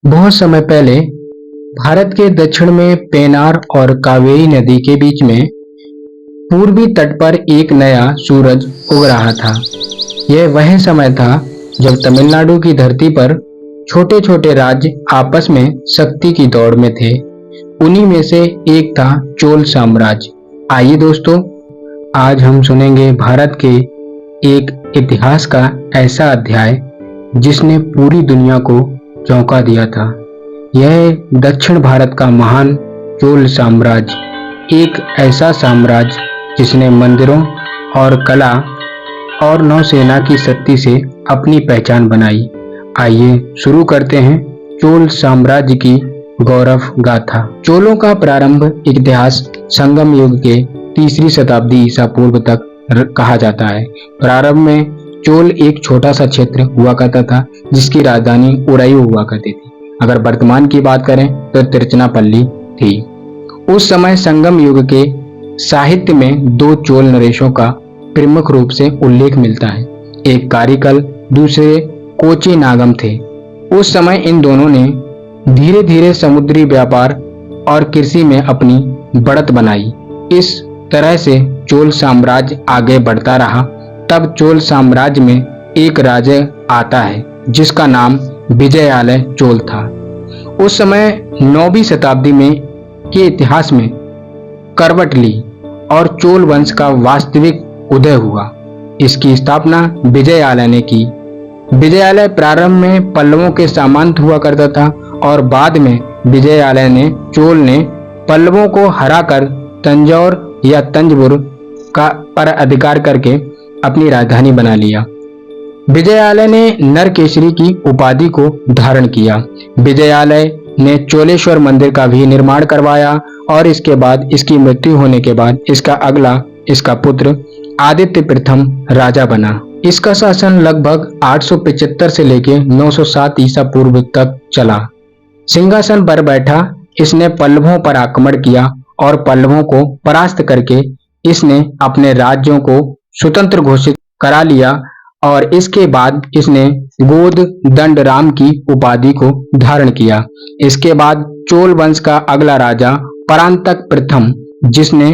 बहुत समय पहले भारत के दक्षिण में पेनार और कावेरी नदी के बीच में पूर्वी तट पर एक नया सूरज उग रहा था। यह वह समय था जब तमिलनाडु की धरती पर छोटे छोटे राज्य आपस में शक्ति की दौड़ में थे। उन्हीं में से एक था चोल साम्राज्य। आइए दोस्तों, आज हम सुनेंगे भारत के एक इतिहास का ऐसा अध्याय जिसने पूरी दुनिया को चौंका दिया था। यह दक्षिण भारत का महान चोल साम्राज्य, एक ऐसा साम्राज्य जिसने मंदिरों और कला और नौसेना की शक्ति से अपनी पहचान बनाई। आइए शुरू करते हैं चोल साम्राज्य की गौरव गाथा। चोलों का प्रारंभ इतिहास संगम युग के तीसरी शताब्दी ईसा पूर्व तक कहा जाता है। प्रारंभ में चोल एक छोटा सा क्षेत्र हुआ करता था जिसकी राजधानी उरायू हुआ करती थी। अगर वर्तमान की बात करें तो तिरुचिरापल्ली थी। उस समय संगम युग के साहित्य में दो चोल नरेशों का प्रमुख रूप से उल्लेख मिलता है। एक कारिकल, दूसरे कोची नागम थे। उस समय इन दोनों ने धीरे धीरे समुद्री व्यापार और कृषि में अपनी बढ़त बनाई। इस तरह से चोल साम्राज्य आगे बढ़ता रहा। तब चोल साम्राज्य में एक राजा आता है जिसका नाम विजयालय चोल था। उस समय 9वीं शताब्दी में के इतिहास में करवट ली और चोल वंश का वास्तविक उदय हुआ। इसकी स्थापना विजयालय ने की। विजयालय प्रारंभ में पल्लवों के सामंत हुआ करता था और बाद में विजयालय ने चोल ने पल्लवों को हराकर तंजौर या तंजौर का पर अधिकार करके अपनी राजधानी बना लिया। विजयालय ने नरकेसरी की उपाधि को धारण किया। विजयालय ने चोलेश्वर मंदिर का भी निर्माण करवाया और इसके बाद इसकी मृत्यु होने के बाद इसका पुत्र आदित्य प्रथम राजा बना। इसका शासन लगभग 875 से लेकर 907 ईसा पूर्व तक चला। सिंहासन पर बैठा इसने पल्लवों पर आक्रमण किया और पल्लवों को परास्त करके इसने अपने राज्यों को स्वतंत्र घोषित करा लिया और इसके बाद इसने गोद दंड राम की उपाधि को धारण किया। इसके बाद चोल वंश का अगला राजा परांतक प्रथम, जिसने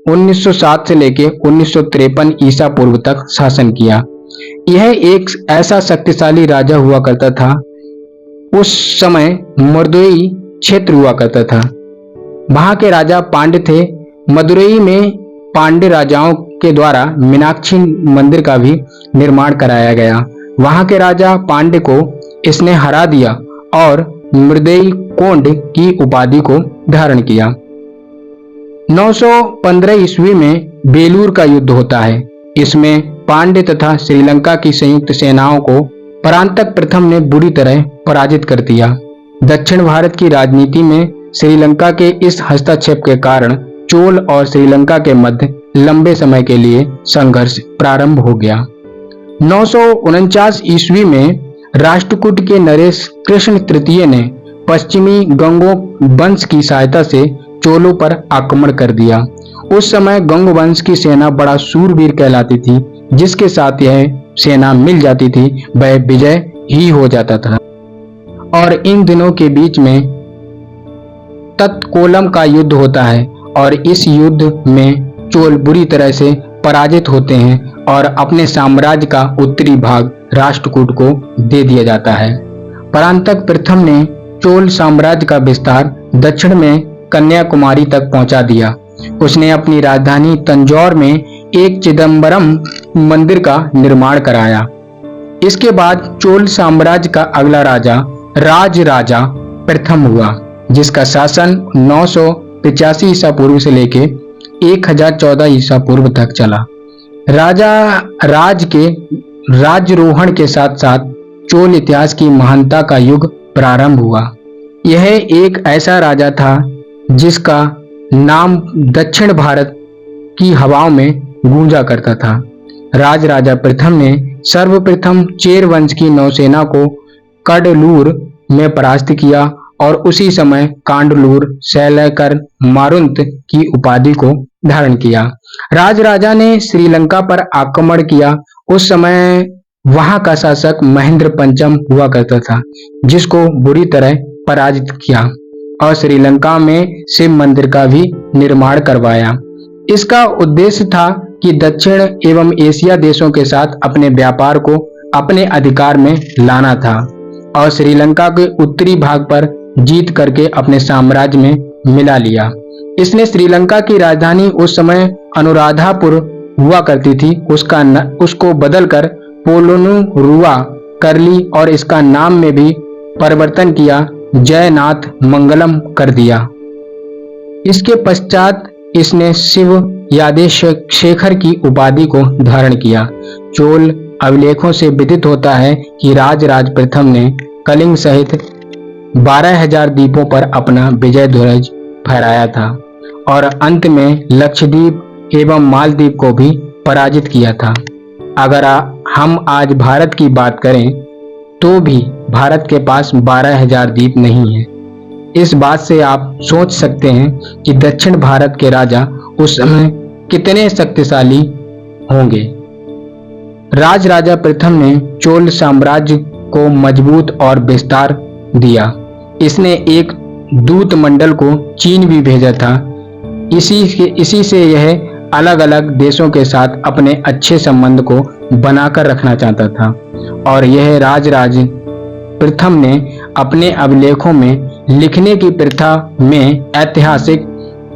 1907 से लेकर 1953 ईसा पूर्व तक शासन किया। यह एक ऐसा शक्तिशाली राजा हुआ करता था। उस समय मदुरई क्षेत्र हुआ करता था। वहां के राजा पांड्य थे। मदुरई में पांड्य राजाओं के द्वारा मीनाक्षी मंदिर का भी निर्माण कराया गया। वहां के राजा पांड्य को इसने हरा दिया और मृदई कोंड की उपाधि को धारण किया। 915 ईस्वी में बेलूर का युद्ध होता है। इसमें पांड्य तथा श्रीलंका की संयुक्त सेनाओं को परांतक प्रथम ने बुरी तरह पराजित कर दिया। दक्षिण भारत की राजनीति में श्रीलंका के इस हस्तक्षेप के कारण चोल और श्रीलंका के मध्य लंबे समय के लिए संघर्ष प्रारंभ हो गया। 949 ईस्वी में राष्ट्रकूट के नरेश कृष्ण तृतीय ने पश्चिमी गंगो वंश की सहायता से चोलों पर आक्रमण कर दिया। उस समय गंग वंश की सेना बड़ा शूरवीर कहलाती थी। जिसके साथ यह सेना मिल जाती थी वह विजय ही हो जाता था। और इन दिनों के बीच में तत्कोलम का युद्ध होता है और इस युद्ध में चोल बुरी तरह से पराजित होते हैं और अपने साम्राज्य का उत्तरी भाग राष्ट्रकूट को दे दिया जाता है। परांतक प्रथम ने चोल साम्राज्य का विस्तार दक्षिण में कन्याकुमारी तक पहुंचा दिया। उसने अपनी राजधानी तंजौर में एक चिदम्बरम मंदिर का निर्माण कराया। इसके बाद चोल साम्राज्य का अगला राजा राजा प्रथम हुआ, जिसका शासन 985 ईसा पूर्व से लेके 1014 ईसा पूर्व तक चला। राज के राज्यरोहण के साथ साथ चोल इतिहास की महानता का युग प्रारंभ हुआ। यह एक ऐसा राजा था जिसका नाम दक्षिण भारत की हवाओं में गूंजा करता था। राजा प्रथम ने सर्वप्रथम चेर वंश की नौसेना को कडलूर में परास्त किया और उसी समय कांडलूर शैलकर मारुंत की उपाधि को धारण किया। राजा ने श्रीलंका पर आक्रमण किया। उस समय वहां का शासक महेंद्र पंचम हुआ करता था, जिसको बुरी तरह पराजित किया और श्रीलंका में शिव मंदिर का भी निर्माण करवाया। इसका उद्देश्य था कि दक्षिण एवं एशिया देशों के साथ अपने व्यापार को अपने अधिकार में लाना था और श्रीलंका के उत्तरी भाग पर जीत करके अपने साम्राज्य में मिला लिया। इसने श्रीलंका की राजधानी उस समय अनुराधापुर हुआ करती थी, उसको बदलकर पोलोनुरुवा कर ली और इसका नाम में भी परिवर्तन किया, जयनाथ मंगलम कर दिया। इसके पश्चात इसने शिव यादेशेखर की उपाधि को धारण किया। चोल अभिलेखों से विदित होता है कि राजराज प्रथम ने कलिंग सहित 12,000 द्वीपों पर अपना विजय ध्वज फहराया था और अंत में लक्षद्वीप एवं मालदीव को भी पराजित किया था। अगर हम आज भारत की बात करें तो भी भारत के पास 12,000 द्वीप नहीं है। इस बात से आप सोच सकते हैं कि दक्षिण भारत के राजा उस समय कितने शक्तिशाली होंगे। राजराजा प्रथम ने चोल साम्राज्य को मजबूत और विस्तार दिया। इसने एक दूत मंडल को चीन भी भेजा था। इसी से यह अलग अलग देशों के साथ अपने अच्छे संबंध को बनाकर रखना चाहता था और यह राजराज प्रथम ने अपने अभिलेखों में लिखने की प्रथा में ऐतिहासिक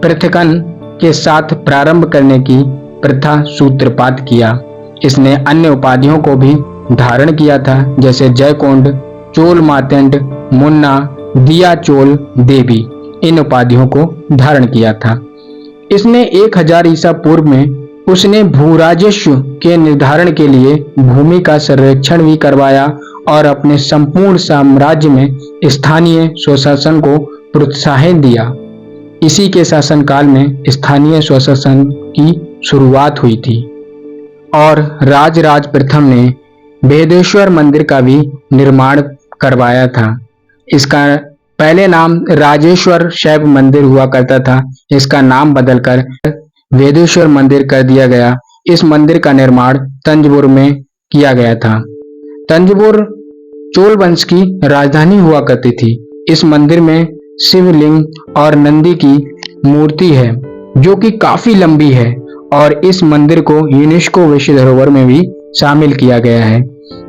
पृथक्करण के साथ प्रारंभ करने की प्रथा सूत्रपात किया। इसने अन्य उपाधियों को भी धारण किया था, जैसे जयकोंड, चोल मार्तेंड, मुन्ना, दिया चोल देवी, इन उपाधियों को धारण किया था। इसने 1000 ईसा पूर्व में उसने भूराजस्व के निर्धारण के लिए भूमि का सर्वेक्षण भी करवाया और अपने संपूर्ण साम्राज्य में स्थानीय स्वशासन को प्रोत्साहन दिया। इसी के शासनकाल में स्थानीय स्वशासन की शुरुआत हुई थी और राजराज प्रथम ने वेदेश्वर मंदिर का भी निर्माण करवाया था। इसका पहले नाम राजेश्वर शैव मंदिर हुआ करता था। इसका नाम बदलकर वेदेश्वर मंदिर कर दिया गया। इस मंदिर का निर्माण तंजौर में किया गया था। तंजौर चोल वंश की राजधानी हुआ करती थी। इस मंदिर में शिवलिंग और नंदी की मूर्ति है जो कि काफी लंबी है और इस मंदिर को यूनेस्को विश्व धरोहर में भी शामिल किया गया है।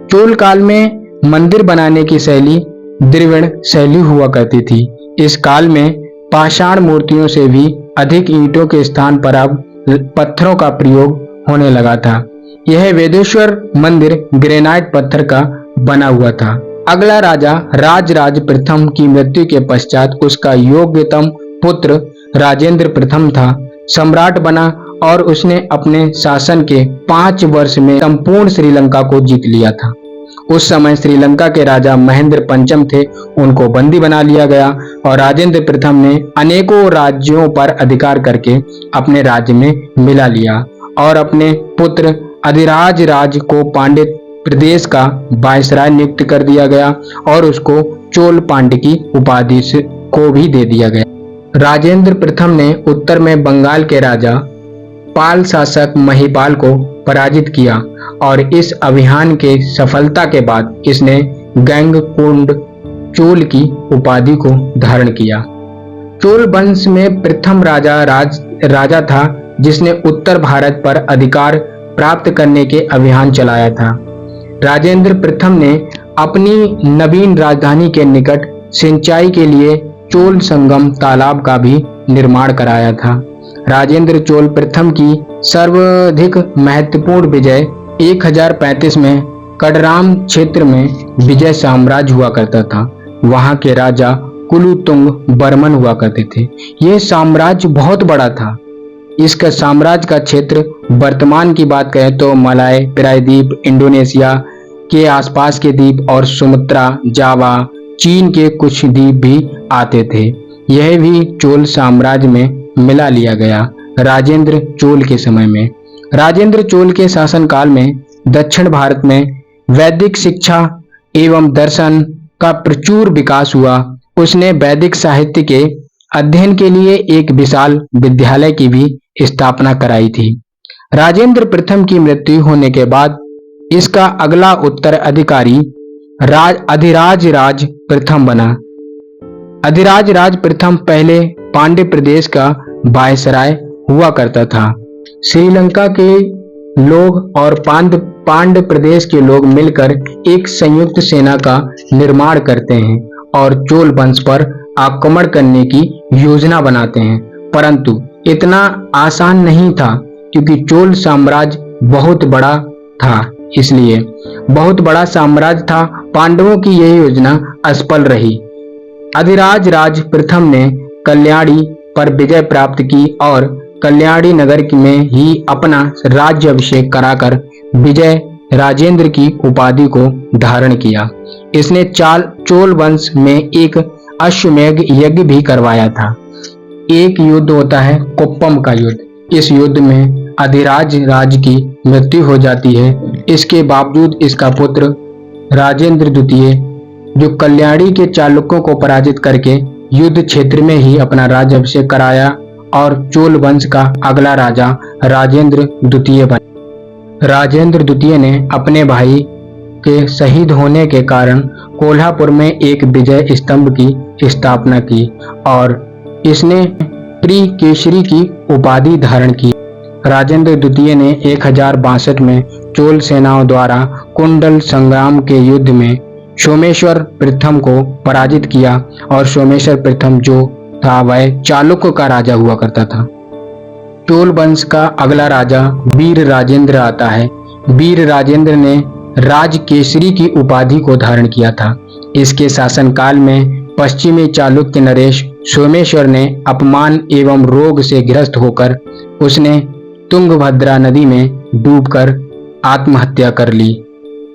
चोल काल में मंदिर बनाने की शैली द्रविड़ शैली हुआ करती थी। इस काल में पाषाण मूर्तियों से भी अधिक ईंटों के स्थान पर अब पत्थरों का प्रयोग होने लगा था। यह वेदेश्वर मंदिर ग्रेनाइट पत्थर का बना हुआ था। अगला राजा राजराज प्रथम की मृत्यु के पश्चात उसका योग्यतम पुत्र राजेंद्र प्रथम था। सम्राट बना और उसने अपने शासन के 5 वर्ष में संपूर्ण श्रीलंका को जीत लिया था। उस समय श्रीलंका के राजा महेंद्र पंचम थे, उनको बंदी बना लिया गया और राजेंद्र प्रथम ने अनेकों राज्यों पर अधिकार करके अपने राज्य में मिला लिया और अपने पुत्र अधिराज राज को पांड्य प्रदेश का वायसराय नियुक्त कर दिया गया और उसको चोल पांड्य की उपाधि को भी दे दिया गया। राजेंद्र प्रथम ने उत्तर में बंगाल के राजा पाल शासक महिपाल को पराजित किया और इस अभियान के सफलता के बाद इसने गंगकुंड चोल की उपाधि को धारण किया। चोल वंश में प्रथम राजा था जिसने उत्तर भारत पर अधिकार प्राप्त करने के अभियान चलाया था। राजेंद्र प्रथम ने अपनी नवीन राजधानी के निकट सिंचाई के लिए चोल संगम तालाब का भी निर्माण कराया था। राजेंद्र चोल प्रथम की सर्वाधिक महत्वपूर्ण विजय 1035 में कड़राम क्षेत्र में विजय साम्राज्य हुआ करता था। वहां के राजा कुलुतुंग बर्मन हुआ करते थे। यह साम्राज्य बहुत बड़ा था। इसका साम्राज्य का क्षेत्र वर्तमान की बात करें तो मलाय प्रायद्वीप, इंडोनेशिया के आसपास के द्वीप और सुमात्रा, जावा, चीन के कुछ द्वीप भी आते थे। यह भी चोल साम्राज्य में मिला लिया गया राजेंद्र चोल के समय में। राजेंद्र चोल के शासनकाल में दक्षिण भारत में वैदिक शिक्षा एवं दर्शन का प्रचुर विकास हुआ। उसने वैदिक साहित्य के अध्ययन के लिए एक विशाल विद्यालय की भी स्थापना कराई थी। राजेंद्र प्रथम की मृत्यु होने के बाद इसका अगला उत्तराधिकारी अधिराज राज प्रथम बना। अधिराज राज प्रथम पहले पांड्य प्रदेश का वायसराय हुआ करता था। श्रीलंका के लोग और पांड्य प्रदेश के लोग मिलकर एक संयुक्त सेना का निर्माण करते हैं और चोल वंश पर आक्रमण करने की योजना बनाते हैं, परंतु इतना आसान नहीं था क्योंकि चोल साम्राज्य बहुत बड़ा था। इसलिए बहुत बड़ा साम्राज्य था, पांडवों की यह योजना असफल रही। अधिराज राज प्रथम ने कल्याणी पर विजय प्राप्त की और कल्याणी नगर में ही अपना राज्य अभिषेक कराकर विजय राजेंद्र की उपाधि को धारण किया। इसने चोल वंश में एक अश्वमेध यज्ञ भी करवाया था। एक युद्ध होता है कोप्पम का युद्ध। इस युद्ध में अधिराज राज की मृत्यु हो जाती है। इसके बावजूद इसका पुत्र राजेंद्र द्वितीय, जो कल्याणी के चालुक्यों को पराजित करके युद्ध क्षेत्र में ही अपना राज्य अभिषेक कराया और चोल वंश का अगला राजा राजेंद्र द्वितीय बना। राजेंद्र द्वितीय ने अपने भाई के शहीद होने के कारण कोल्हापुर में एक विजय स्तंभ की स्थापना की और इसने त्रिकेसरी की उपाधि धारण की। राजेंद्र द्वितीय ने 1062 में चोल सेनाओं द्वारा कुंडल संग्राम के युद्ध में सोमेश्वर प्रथम को पराजित किया और सोमेश्वर प्रथम जो था वह चालुक्य का राजा हुआ करता था। चोल वंश का अगला राजा वीर राजेंद्र आता है। वीर राजेंद्र ने राजकेसरी की उपाधि को धारण किया था। इसके शासनकाल में पश्चिमी चालुक्य नरेश सोमेश्वर ने अपमान एवं रोग से ग्रस्त होकर उसने तुंगभद्रा नदी में डूबकर आत्महत्या कर ली।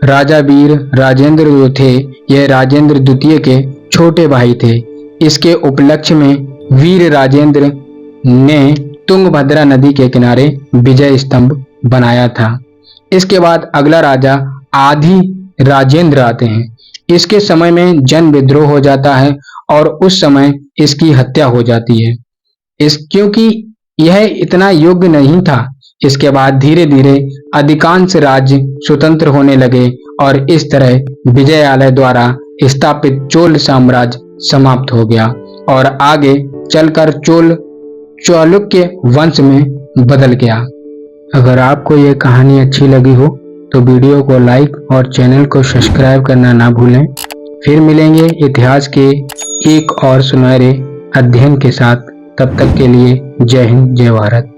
राजा वीर राजेंद्र जो थे यह राजेंद्र द्वितीय के छोटे भाई थे। इसके उपलक्ष्य में वीर राजेंद्र ने तुंगभद्रा नदी के किनारे विजय स्तंभ बनाया था। इसके बाद अगला राजा आदि राजेंद्र आते हैं। इसके समय में जन विद्रोह हो जाता है और उस समय इसकी हत्या हो जाती है क्योंकि यह इतना योग्य नहीं था। इसके बाद धीरे धीरे अधिकांश राज्य स्वतंत्र होने लगे और इस तरह विजयालय द्वारा स्थापित चोल साम्राज्य समाप्त हो गया और आगे चलकर चालुक्य वंश में बदल गया। अगर आपको ये कहानी अच्छी लगी हो तो वीडियो को लाइक और चैनल को सब्सक्राइब करना ना भूलें। फिर मिलेंगे इतिहास के एक और सुनहरे अध्ययन के साथ। तब तक के लिए जय हिंद, जय भारत।